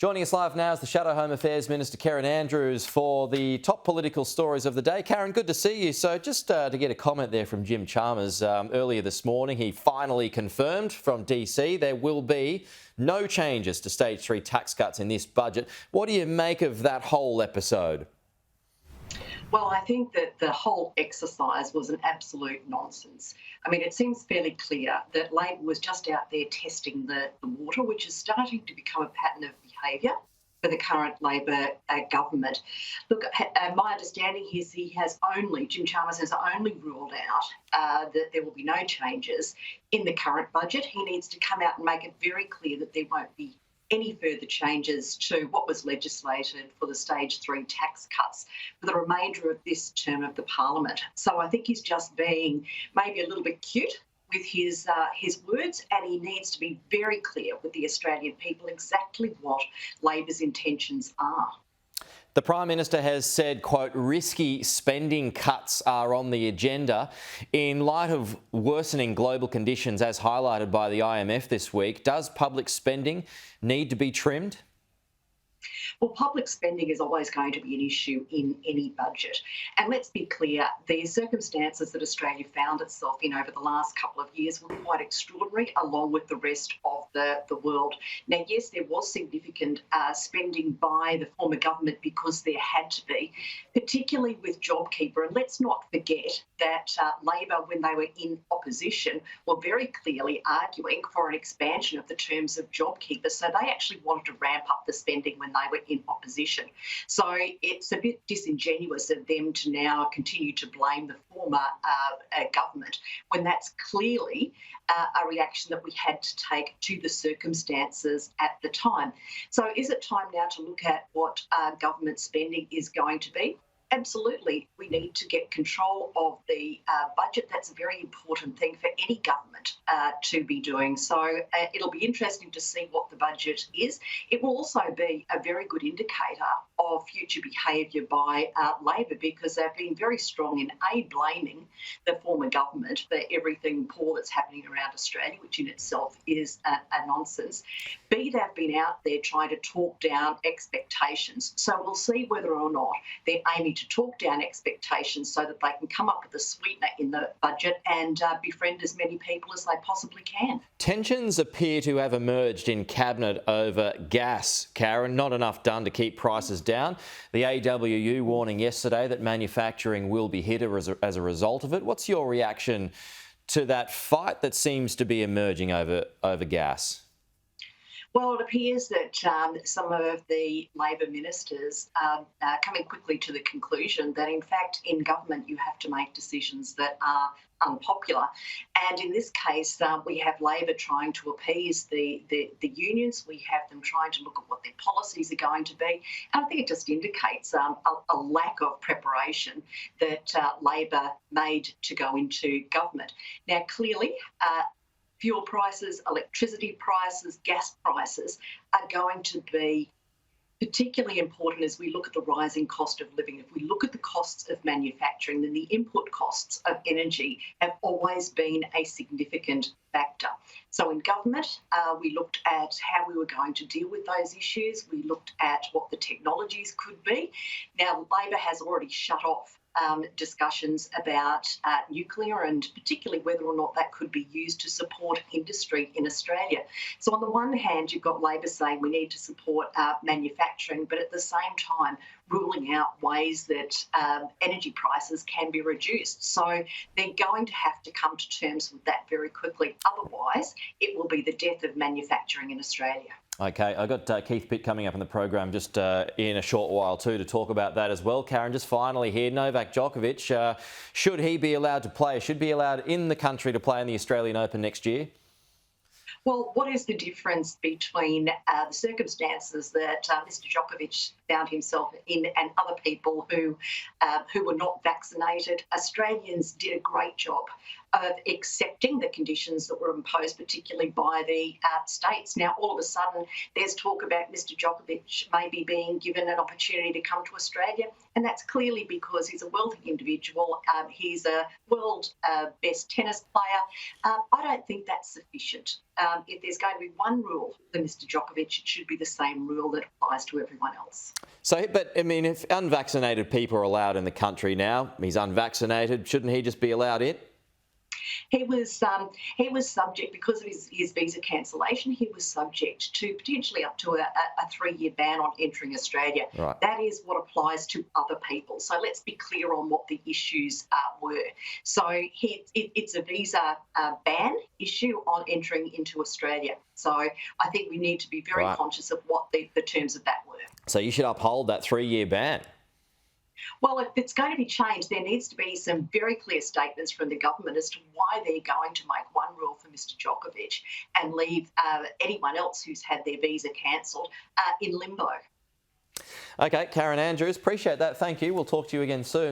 Joining us live now is the Shadow Home Affairs Minister, Karen Andrews, for the top political stories of the day. Karen, good to see you. So just to get a comment there from Jim Chalmers earlier this morning, he finally confirmed from DC there will be no changes to stage 3 tax cuts in this budget. What do you make of that whole episode? Well, I think that the whole exercise was an absolute nonsense. I mean, it seems fairly clear that Labor was just out there testing the water, which is starting to become a pattern of behaviour for the current Labor government. Look, my understanding is Jim Chalmers has only ruled out that there will be no changes in the current budget. He needs to come out and make it very clear that there won't be any further changes to what was legislated for the stage 3 tax cuts for the remainder of this term of the parliament. So I think he's just being maybe a little bit cute with his words, and he needs to be very clear with the Australian people exactly what Labor's intentions are. The Prime Minister has said, quote, risky spending cuts are on the agenda. In light of worsening global conditions as highlighted by the IMF this week, does public spending need to be trimmed? Well, public spending is always going to be an issue in any budget. And let's be clear, the circumstances that Australia found itself in over the last couple of years were quite extraordinary, along with the rest of the world. Now, yes, there was significant spending by the former government because there had to be, particularly with JobKeeper. And let's not forget that Labor, when they were in opposition, were very clearly arguing for an expansion of the terms of JobKeeper. So they actually wanted to ramp up the spending when they were in opposition. So it's a bit disingenuous of them to now continue to blame the former government when that's clearly a reaction that we had to take to the circumstances at the time. So is it time now to look at what government spending is going to be? Absolutely, we need to get control of the budget. That's a very important thing for any government to be doing. So it'll be interesting to see what the budget is. It will also be a very good indicator of future behaviour by Labor, because they've been very strong in blaming the former government for everything poor that's happening around Australia, which in itself is a nonsense. B, they've been out there trying to talk down expectations. So we'll see whether or not they're aiming to talk down expectations so that they can come up with a sweetener in the budget and befriend as many people as they possibly can. Tensions appear to have emerged in Cabinet over gas, Karen. Not enough done to keep prices down. The AWU warning yesterday that manufacturing will be hit as a result of it. What's your reaction to that fight that seems to be emerging over gas? Well, it appears that some of the Labor ministers are coming quickly to the conclusion that, in fact, in government you have to make decisions that are unpopular. And in this case, we have Labor trying to appease the unions. We have them trying to look at what their policies are going to be. And I think it just indicates a lack of preparation that Labor made to go into government. Now, clearly, fuel prices, electricity prices, gas prices are going to be particularly important as we look at the rising cost of living. If we look at the costs of manufacturing, then the input costs of energy have always been a significant factor. So in government, we looked at how we were going to deal with those issues. We looked at what the technologies could be. Now, Labor has already shut off discussions about nuclear, and particularly whether or not that could be used to support industry in Australia. So on the one hand, you've got Labor saying we need to support manufacturing, but at the same time ruling out ways that energy prices can be reduced. So they're going to have to come to terms with that very quickly. Otherwise, it will be the death of manufacturing in Australia. Okay, I've got Keith Pitt coming up in the program just in a short while too to talk about that as well. Karen, just finally here, Novak Djokovic, should he be allowed to play? Should be allowed in the country to play in the Australian Open next year? Well, what is the difference between the circumstances that Mr Djokovic found himself in and other people who were not vaccinated? Australians did a great job of accepting the conditions that were imposed, particularly by the states. Now, all of a sudden, there's talk about Mr. Djokovic maybe being given an opportunity to come to Australia, and that's clearly because he's a wealthy individual. He's a world best tennis player. I don't think that's sufficient. If there's going to be one rule for Mr. Djokovic, it should be the same rule that applies to everyone else. So, but I mean, if unvaccinated people are allowed in the country now, he's unvaccinated, shouldn't he just be allowed in? He was subject, because of his visa cancellation, he was subject to potentially up to a 3-year ban on entering Australia. Right. That is what applies to other people. So let's be clear on what the issues were. So it's a visa ban issue on entering into Australia. So I think we need to be very conscious of what the terms of that were. So you should uphold that 3-year ban. Well, if it's going to be changed, there needs to be some very clear statements from the government as to why they're going to make one rule for Mr. Djokovic and leave anyone else who's had their visa cancelled in limbo. Okay, Karen Andrews, appreciate that. Thank you. We'll talk to you again soon.